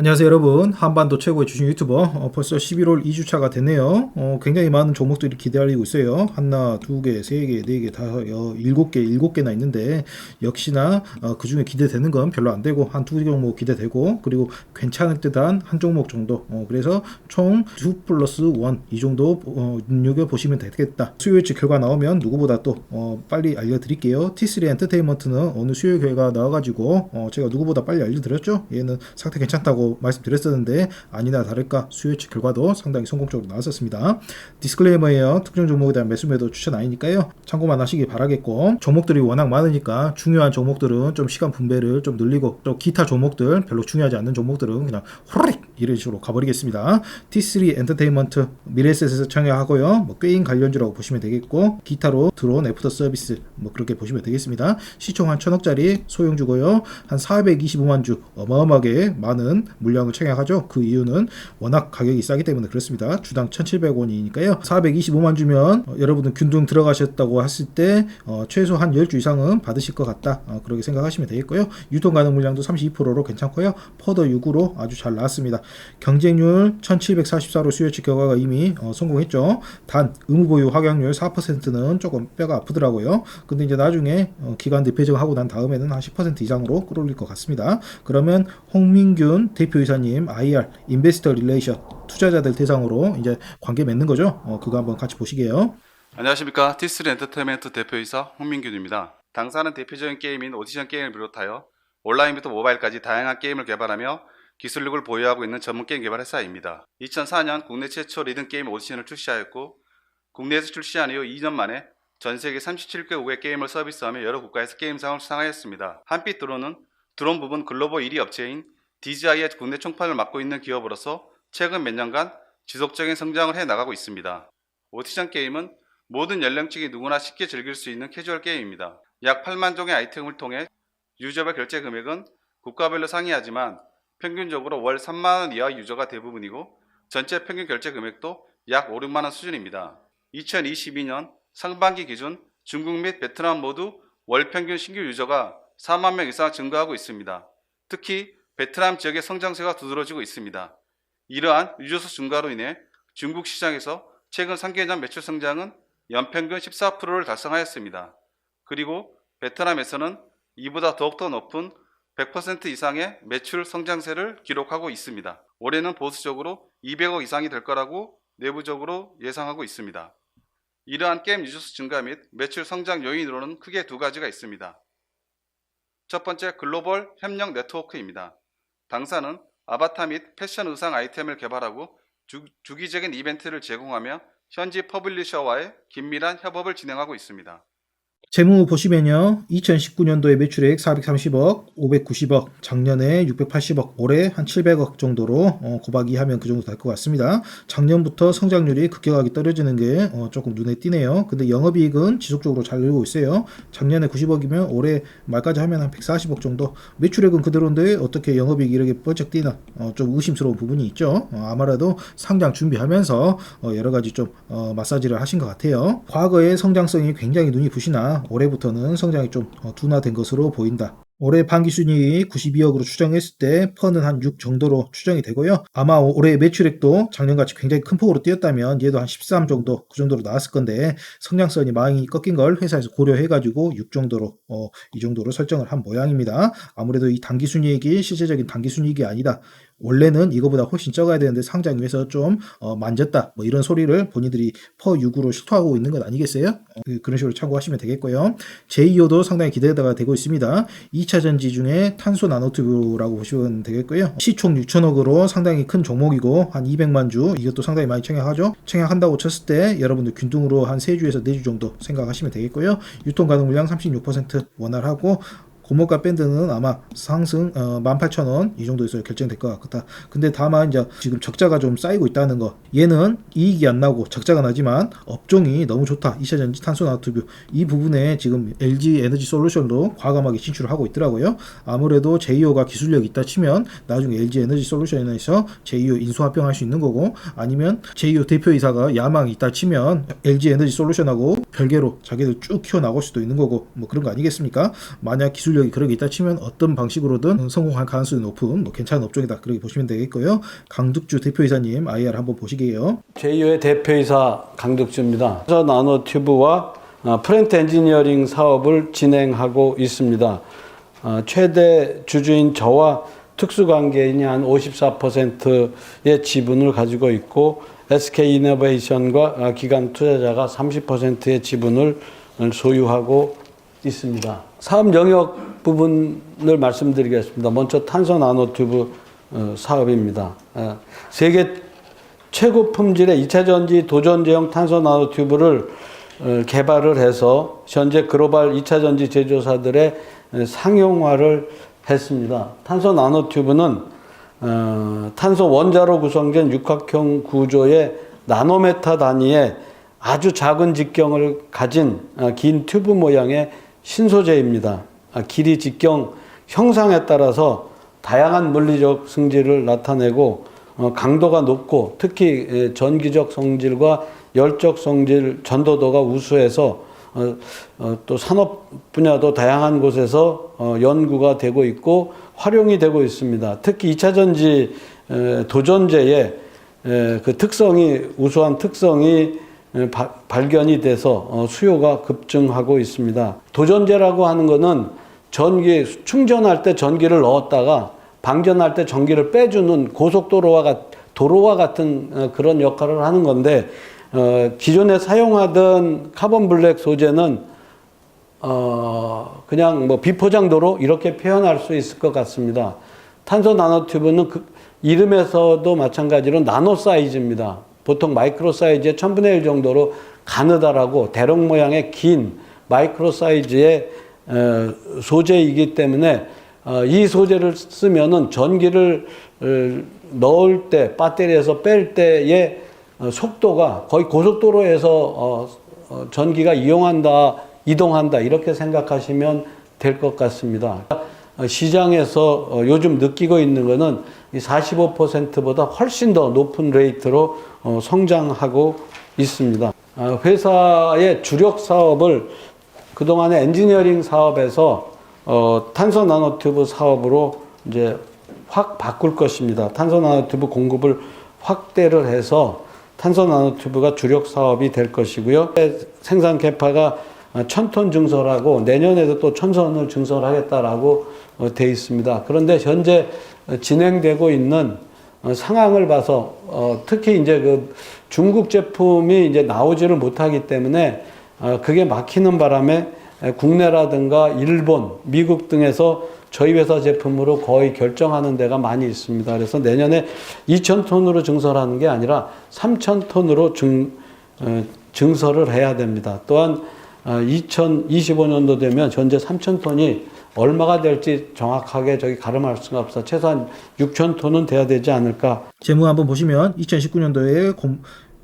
안녕하세요 여러분, 한반도 최고의 주식 유튜버 벌써 11월 2주차가 됐네요. 굉장히 많은 종목들이 기다리고 있어요. 하나, 두 개, 세 개, 네 개, 다섯, 일곱 개나 있는데 역시나 그 중에 기대되는 건 별로 안 되고 한 두 종목 기대되고, 그리고 괜찮을 듯한 한 종목 정도, 그래서 총 2 플러스 1 이 정도 눈여겨보시면 되겠다. 수요일치 결과 나오면 누구보다 또 빨리 알려드릴게요. T3 엔터테인먼트는 오늘 수요일 결과 나와가지고 제가 누구보다 빨리 알려드렸죠. 얘는 상태 괜찮다고 말씀드렸었는데 아니나 다를까 수요일치 결과도 상당히 성공적으로 나왔었습니다. 디스클레이머예요. 특정 종목에 대한 매수 매도 추천 아니니까요. 참고만 하시기 바라겠고, 종목들이 워낙 많으니까 중요한 종목들은 좀 시간 분배를 좀 늘리고, 또 기타 종목들 별로 중요하지 않는 종목들은 그냥 호라릭 이런 식으로 가버리겠습니다. T3 엔터테인먼트 미래에셋에서 청약하고요. 뭐 게임 관련주라고 보시면 되겠고, 기타로 드론 애프터 서비스 뭐 그렇게 보시면 되겠습니다. 시총 한 1000억짜리 소형주고요. 한 425만 주 어마어마하게 많은 물량을 청약하죠. 그 이유는 워낙 가격이 싸기 때문에 그렇습니다. 주당 1700원이니까요. 425만 주면 여러분은 균등 들어가셨다고 했을 때 최소 한 10주 이상은 받으실 것 같다. 그렇게 생각하시면 되겠고요. 유통 가능 물량도 32%로 괜찮고요. 퍼더 6으로 아주 잘 나왔습니다. 경쟁률 1744로 수요일치 결과가 이미 성공했죠. 단 의무보유 확약률 4%는 조금 뼈가 아프더라고요. 근데 이제 나중에 기관 대표적하고 난 다음에는 한 10% 이상으로 끌어올릴 것 같습니다. 그러면 홍민균 대표이사님 IR 인베스터 릴레이션 투자자들 대상으로 이제 관계 맺는 거죠. 그거 한번 같이 보시게요. 안녕하십니까. T3 엔터테인먼트 대표이사 홍민균입니다. 당사는 대표적인 게임인 오디션 게임을 비롯하여 온라인부터 모바일까지 다양한 게임을 개발하며 기술력을 보유하고 있는 전문 게임 개발 회사입니다. 2004년 국내 최초 리듬 게임 오디션을 출시하였고, 국내에서 출시한 이후 2년 만에 전세계 37개국의 게임을 서비스하며 여러 국가에서 게임상을 수상하였습니다. 한빛 드론은 드론 부분 글로벌 1위 업체인 DJI의 국내 총판을 맡고 있는 기업으로서 최근 몇 년간 지속적인 성장을 해나가고 있습니다. 오디션 게임은 모든 연령층이 누구나 쉽게 즐길 수 있는 캐주얼 게임입니다. 약 8만 종의 아이템을 통해 유저별 결제 금액은 국가별로 상이하지만 평균적으로 월 3만원 이하 유저가 대부분이고, 전체 평균 결제 금액도 약 5, 6만원 수준입니다. 2022년 상반기 기준 중국 및 베트남 모두 월 평균 신규 유저가 4만 명 이상 증가하고 있습니다. 특히 베트남 지역의 성장세가 두드러지고 있습니다. 이러한 유저수 증가로 인해 중국 시장에서 최근 3개년 매출 성장은 연평균 14%를 달성하였습니다. 그리고 베트남에서는 이보다 더욱더 높은 100% 이상의 매출 성장세를 기록하고 있습니다. 올해는 보수적으로 200억 이상이 될 거라고 내부적으로 예상하고 있습니다. 이러한 게임 유저수 증가 및 매출 성장 요인으로는 크게 두 가지가 있습니다. 첫 번째, 글로벌 협력 네트워크입니다. 당사는 아바타 및 패션 의상 아이템을 개발하고 주기적인 이벤트를 제공하며 현지 퍼블리셔와의 긴밀한 협업을 진행하고 있습니다. 재무 보시면요. 2019년도에 매출액 430억, 590억, 작년에 680억, 올해 한 700억 정도로 곱하기 하면 그 정도 될 것 같습니다. 작년부터 성장률이 급격하게 떨어지는 게 조금 눈에 띄네요. 근데 영업이익은 지속적으로 잘 늘고 있어요. 작년에 90억이면 올해 말까지 하면 한 140억 정도. 매출액은 그대로인데 어떻게 영업이익이 이렇게 번쩍 뛰나 좀 의심스러운 부분이 있죠. 아마도 상장 준비하면서 여러 가지 좀 마사지를 하신 것 같아요. 과거의 성장성이 굉장히 눈이 부시나 올해부터는 성장이 좀 둔화된 것으로 보인다. 올해 반기순이익이 92억으로 추정했을 때 퍼는 한 6 정도로 추정이 되고요. 아마 올해 매출액도 작년같이 굉장히 큰 폭으로 뛰었다면 얘도 한 13 정도 그 정도로 나왔을 건데, 성장성이 많이 꺾인 걸 회사에서 고려해가지고 6 정도로 이 정도로 설정을 한 모양입니다. 아무래도 이 단기순이익이 실제적인 단기순이익이 아니다. 원래는 이거보다 훨씬 적어야 되는데 상장 위해서 좀 만졌다, 뭐 이런 소리를 본인들이 퍼 6으로 실토하고 있는 것 아니겠어요? 그런 식으로 참고하시면 되겠고요. 제2호도 상당히 기대가 되고 있습니다. 2차 전지 중에 탄소 나노튜브라고 보시면 되겠고요. 시총 6천억으로 상당히 큰 종목이고 한 200만 주, 이것도 상당히 많이 청약하죠. 청약한다고 쳤을 때 여러분들 균등으로 한 3주에서 4주 정도 생각하시면 되겠고요. 유통 가능 물량 36% 원활하고, 고목가 밴드는 아마 상승 18,000원 이 정도에서 결정될 것 같다. 근데 다만 이제 지금 적자가 좀 쌓이고 있다는 거, 얘는 이익이 안 나고 적자가 나지만 업종이 너무 좋다. 2차전지 탄소 나노튜브 이 부분에 지금 LG 에너지 솔루션도 과감하게 진출을 하고 있더라고요. 아무래도 제2호가 기술력이 있다 치면 나중에 LG 에너지 솔루션에서 제2호 인수합병할 수 있는 거고, 아니면 제2호 대표이사가 야망이 있다 치면 LG 에너지 솔루션하고 별개로 자기들 쭉 키워나갈 수도 있는 거고 뭐 그런 거 아니겠습니까? 만약 기술력이 그런 게 있다 치면 어떤 방식으로든 성공할 가능성이 높은 뭐 괜찮은 업종이다 그렇게 보시면 되겠고요. 강득주 대표이사님 IR 한번 보시게요. 제2의 대표이사 강득주입니다. 나노튜브와 프렌트 엔지니어링 사업을 진행하고 있습니다. 최대 주주인 저와 특수관계인이 한 54%의 지분을 가지고 있고 SK이노베이션과 기관 투자자가 30%의 지분을 소유하고 있습니다. 사업 영역 부분을 말씀드리겠습니다. 먼저 탄소 나노튜브 사업입니다. 세계 최고 품질의 2차 전지 도전제형 탄소 나노튜브를 개발을 해서 현재 글로벌 2차 전지 제조사들의 상용화를 했습니다. 탄소 나노튜브는 탄소 원자로 구성된 육각형 구조의 나노메타 단위의 아주 작은 직경을 가진 긴 튜브 모양의 신소재입니다. 길이 직경 형상에 따라서 다양한 물리적 성질을 나타내고 강도가 높고 특히 전기적 성질과 열적 성질 전도도가 우수해서 또 산업 분야도 다양한 곳에서 연구가 되고 있고 활용이 되고 있습니다. 특히 2차 전지 도전제의 그 특성이 우수한 특성이 발견이 돼서 수요가 급증하고 있습니다. 도전제라고 하는 것은 전기 충전할 때 전기를 넣었다가 방전할 때 전기를 빼주는 도로와 같은 그런 역할을 하는 건데 기존에 사용하던 카본 블랙 소재는 그냥 뭐 비포장도로 이렇게 표현할 수 있을 것 같습니다. 탄소 나노튜브는 그 이름에서도 마찬가지로 나노 사이즈입니다. 보통 마이크로 사이즈의 1000분의 1 정도로 가느다라고 대롱 모양의 긴 마이크로 사이즈의 소재이기 때문에 이 소재를 쓰면은 전기를 넣을 때 배터리에서 뺄 때의 속도가 거의 고속도로에서 전기가 이동한다 이렇게 생각하시면 될 것 같습니다. 시장에서 요즘 느끼고 있는 것은 45%보다 훨씬 더 높은 레이트로 성장하고 있습니다. 회사의 주력 사업을 그동안의 엔지니어링 사업에서 탄소 나노튜브 사업으로 이제 확 바꿀 것입니다. 탄소 나노튜브 공급을 확대를 해서 탄소 나노튜브가 주력 사업이 될 것이고요. 생산 캐파가 1000톤 증설하고 내년에도 또 1000톤을 증설하겠다라고 돼 있습니다. 그런데 현재 진행되고 있는 상황을 봐서 특히 이제 그 중국 제품이 이제 나오지를 못하기 때문에 그게 막히는 바람에 국내라든가 일본, 미국 등에서 저희 회사 제품으로 거의 결정하는 데가 많이 있습니다. 그래서 내년에 2000톤으로 증설하는 게 아니라 3000톤으로 증설을 해야 됩니다. 또한 2025년도 되면 현재 3000톤이 얼마가 될지 정확하게 가름할 수가 없어. 최소한 6000톤은 돼야 되지 않을까. 재무 한번 보시면 2019년도에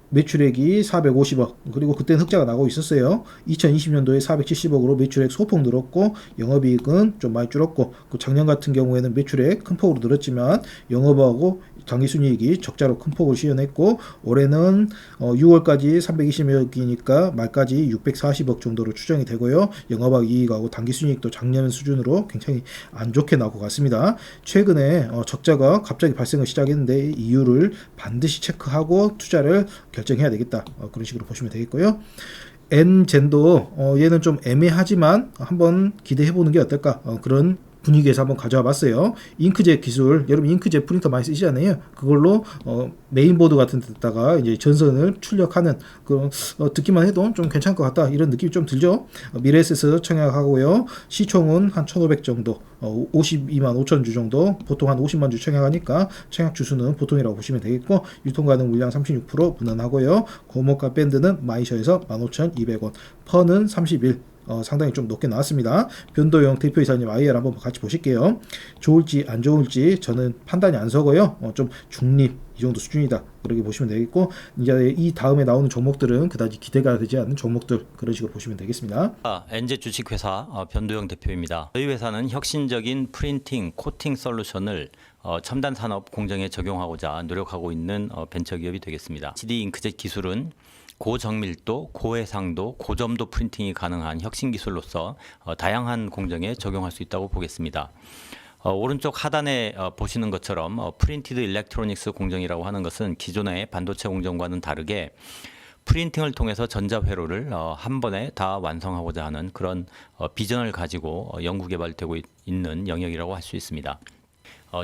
매출액이 450억 그리고 그때는 흑자가 나고 있었어요. 2020년도에 470억으로 매출액 소폭 늘었고 영업이익은 좀 많이 줄었고 작년 같은 경우에는 매출액 큰 폭으로 늘었지만 영업하고 당기순이익이 적자로 큰 폭을 시현했고 올해는 6월까지 320억이니까 말까지 640억 정도로 추정이 되고요. 영업이익하고 당기순이익도 작년 수준으로 굉장히 안 좋게 나오고 갔습니다. 최근에 적자가 갑자기 발생을 시작했는데 이유를 반드시 체크하고 투자를 결정해야 되겠다. 그런 식으로 보시면 되겠고요. N젠도 얘는 좀 애매하지만 한번 기대해보는 게 어떨까 그런 분위기에서 한번 가져와 봤어요. 잉크젯 기술, 여러분 잉크젯 프린터 많이 쓰시잖아요. 그걸로 메인보드 같은 데다가 이제 전선을 출력하는 그 듣기만 해도 좀 괜찮을 것 같다 이런 느낌이 좀 들죠. 미래에셋 청약하고요. 시총은 한 1,500 정도, 52만 5천 주 정도, 보통 한 50만 주 청약하니까 청약 주수는 보통이라고 보시면 되겠고 유통 가능 물량 36% 무난하고요. 고모가 밴드는 마이셔에서 15,200원, 펀은 31. 상당히 좀 높게 나왔습니다. 변도영 대표이사님 IR 한번 같이 보실게요. 좋을지 안 좋을지 저는 판단이 안 서고요. 좀 중립 이 정도 수준이다. 그렇게 보시면 되겠고 이제 이 다음에 나오는 종목들은 그다지 기대가 되지 않는 종목들 그런 식으로 보시면 되겠습니다. 엔젯 주식회사 변도영 대표입니다. 저희 회사는 혁신적인 프린팅, 코팅 솔루션을 첨단 산업 공정에 적용하고자 노력하고 있는 벤처기업이 되겠습니다. CD 잉크젯 기술은 고정밀도, 고해상도, 고점도 프린팅이 가능한 혁신 기술로서 다양한 공정에 적용할 수 있다고 보겠습니다. 오른쪽 하단에 보시는 것처럼 프린티드 일렉트로닉스 공정이라고 하는 것은 기존의 반도체 공정과는 다르게 프린팅을 통해서 전자회로를 한 번에 다 완성하고자 하는 그런 비전을 가지고 연구개발되고 있는 영역이라고 할 수 있습니다.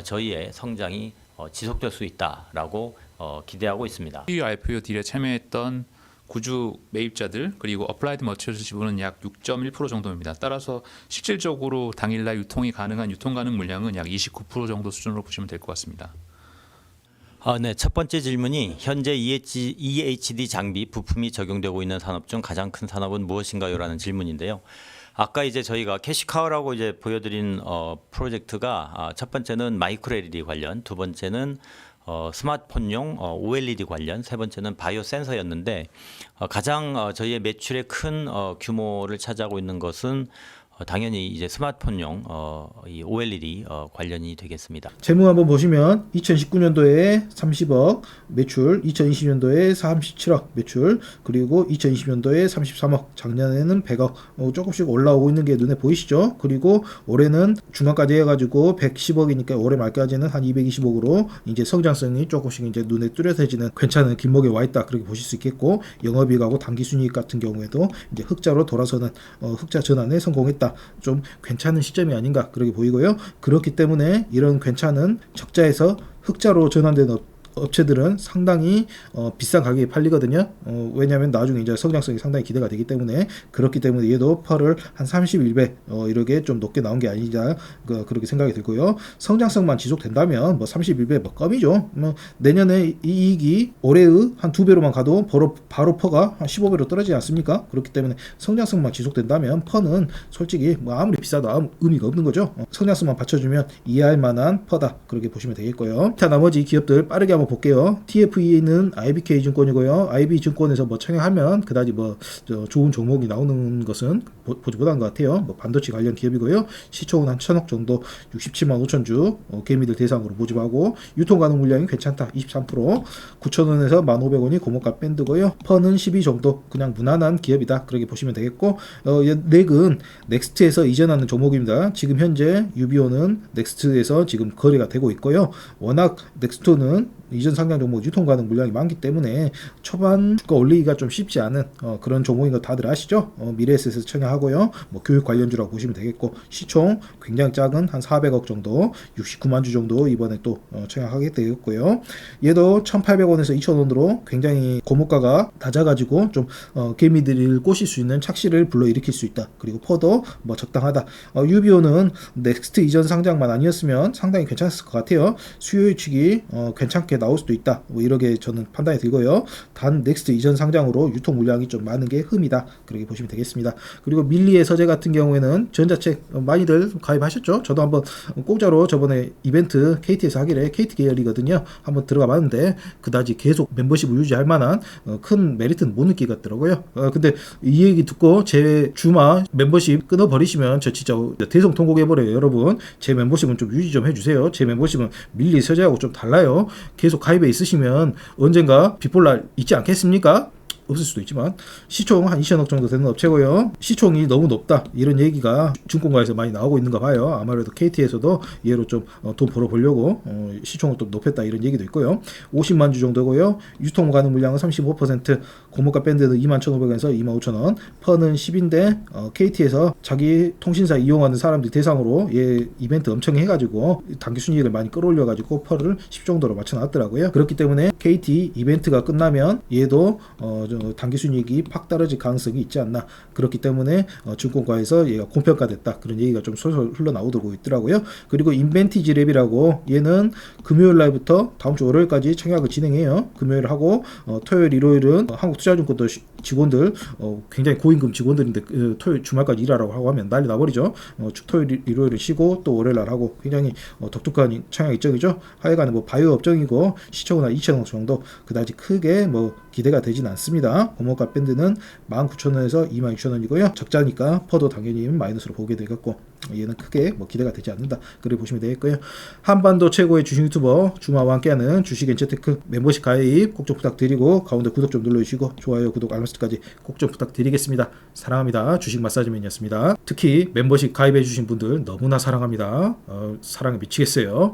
저희의 성장이 지속될 수 있다라고 기대하고 있습니다. IPO 딜에 참여했던 구주 매입자들 그리고 어플라이드 머티리얼스 지분은 약 6.1% 정도입니다. 따라서 실질적으로 당일날 유통이 가능한 유통 가능 물량은 약 29% 정도 수준으로 보시면 될 것 같습니다. 네, 첫 번째 질문이 현재 EHD 장비 부품이 적용되고 있는 산업 중 가장 큰 산업은 무엇인가요?라는 질문인데요. 아까 이제 저희가 캐시카우라고 이제 보여드린 프로젝트가 첫 번째는 마이크로 LED 관련, 두 번째는 스마트폰용 OLED 관련, 세 번째는 바이오 센서였는데 가장 저희의 매출의 큰 규모를 차지하고 있는 것은 당연히 이제 스마트폰용 이 OLED 관련이 되겠습니다. 재무 한번 보시면 2019년도에 30억 매출, 2020년도에 37억 매출, 그리고 2020년도에 33억, 작년에는 100억 조금씩 올라오고 있는 게 눈에 보이시죠? 그리고 올해는 중간까지 해가지고 110억이니까 올해 말까지는 한 220억으로 이제 성장성이 조금씩 이제 눈에 뚜렷해지는 괜찮은 길목에 와 있다 그렇게 보실 수 있겠고, 영업이익하고 당기순이익 같은 경우에도 이제 흑자로 돌아서는 흑자 전환에 성공했다. 좀 괜찮은 시점이 아닌가 그렇게 보이고요. 그렇기 때문에 이런 괜찮은 적자에서 흑자로 전환되는 업체들은 상당히 비싼 가격에 팔리거든요. 왜냐하면 나중에 이제 성장성이 상당히 기대가 되기 때문에, 그렇기 때문에 얘도 펄을 한 31배 이렇게 좀 높게 나온 게 아니냐 그렇게 생각이 들고요. 성장성만 지속된다면 뭐 31배 뭐 껌이죠. 내년에 이익이 올해의 한 2배로만 가도 바로 퍼가 한 15배로 떨어지지 않습니까? 그렇기 때문에 성장성만 지속된다면 퍼는 솔직히 뭐 아무리 비싸도 아무 의미가 없는 거죠. 성장성만 받쳐주면 이해할 만한 퍼다 그렇게 보시면 되겠고요. 자, 나머지 기업들 빠르게 한번 볼게요. TFE는 IBK 증권이고요. IB 증권에서 뭐 청약하면 그다지 뭐 좋은 종목이 나오는 것은 보지 못한 것 같아요. 뭐 반도체 관련 기업이고요. 시총은 한 1,000억 정도, 67만 5천 주 개미들 대상으로 모집하고, 유통 가능 물량이 괜찮다, 23%, 9,000원에서 1,500원이 고목값 밴드고요. 펀은 12 정도, 그냥 무난한 기업이다 그렇게 보시면 되겠고, 넥은 넥스트에서 이전하는 종목입니다. 지금 현재 유비오는 넥스트에서 지금 거래가 되고 있고요. 워낙 넥스트는 이전 상장 종목 유통 가능 물량이 많기 때문에 초반 주가 올리기가 좀 쉽지 않은 그런 종목인 거 다들 아시죠? 미래에셋에서 청약하고요. 뭐 교육 관련주라고 보시면 되겠고, 시총 굉장히 작은 한 400억 정도, 69만 주 정도 이번에 또 청약하게 되겠고요. 얘도 1,800원에서 2,000원으로 굉장히 고물가가 낮아가지고 좀 개미들을 꼬실 수 있는 착시를 불러일으킬 수 있다. 그리고 퍼도 뭐 적당하다. 유비오는 넥스트 이전 상장만 아니었으면 상당히 괜찮았을 것 같아요. 수요 예측이 괜찮게 나올 수도 있다. 뭐 이렇게 저는 판단이 들고요. 단 넥스트 이전 상장으로 유통 물량이 좀 많은 게 흠이다. 그렇게 보시면 되겠습니다. 그리고 밀리의 서재 같은 경우에는 전자책 많이들 가입하셨죠? 저도 한번 공짜로 저번에 이벤트 KT에서 하길래 KT 계열이거든요. 한번 들어가 봤는데 그다지 계속 멤버십을 유지할 만한 큰 메리트는 못 느끼겠더라고요. 근데 이 얘기 듣고 제 주마 멤버십 끊어버리시면 저 진짜 대성통곡해버려요. 여러분, 제 멤버십은 좀 유지 좀 해주세요. 제 멤버십은 밀리 서재하고 좀 달라요. 계속 가입해 있으시면 언젠가 빗볼날 있지 않겠습니까? 없을 수도 있지만, 시총 한 2천억 정도 되는 업체고요. 시총이 너무 높다 이런 얘기가 증권가에서 많이 나오고 있는가 봐요. 아무래도 KT에서도 얘로 좀 돈 벌어보려고 시총을 좀 높였다 이런 얘기도 있고요. 50만 주 정도고요. 유통 가능 물량은 35%, 고물가 밴드는 21,500원에서 25,000원, 펀은 10인데 KT에서 자기 통신사 이용하는 사람들 대상으로 얘 이벤트 엄청 해가지고 단기 순이익을 많이 끌어올려가지고 펄을 10 정도로 맞춰놨더라고요. 그렇기 때문에 KT 이벤트가 끝나면 얘도 단기 순이익이 팍 떨어질 가능성이 있지 않나. 그렇기 때문에 증권가에서 얘가 고평가됐다 그런 얘기가 좀 솔솔 흘러나오고 있더라고요. 그리고 인벤티지 랩이라고, 얘는 금요일 날부터 다음 주 월요일까지 청약을 진행해요. 금요일 하고 토요일 일요일은 한국투자증권도 직원들 굉장히 고임금 직원들인데 토요일 주말까지 일하라고 하고 하면 난리 나버리죠. 토요일 일요일을 쉬고 또 월요일 날 하고 굉장히 독특한 청약 일정이죠. 하여간에 뭐 바이오 업종이고 시총은 한 2,000억 정도, 그다지 크게 뭐 기대가 되진 않습니다. 합니다. 고목값 밴드는 19,000원에서 26,000원이고요. 적자니까 퍼도 당연히 마이너스로 보게 되겠고 얘는 크게 뭐 기대가 되지 않는다. 그렇게 보시면 되겠고요. 한반도 최고의 주식 유튜버 주마와 함께하는 주식엔처테크 멤버십 가입 꼭 좀 부탁드리고 가운데 구독 좀 눌러주시고 좋아요, 구독, 알람 설정까지 꼭 좀 부탁드리겠습니다. 사랑합니다. 주식 마사지맨이었습니다. 특히 멤버십 가입해주신 분들 너무나 사랑합니다. 사랑에 미치겠어요.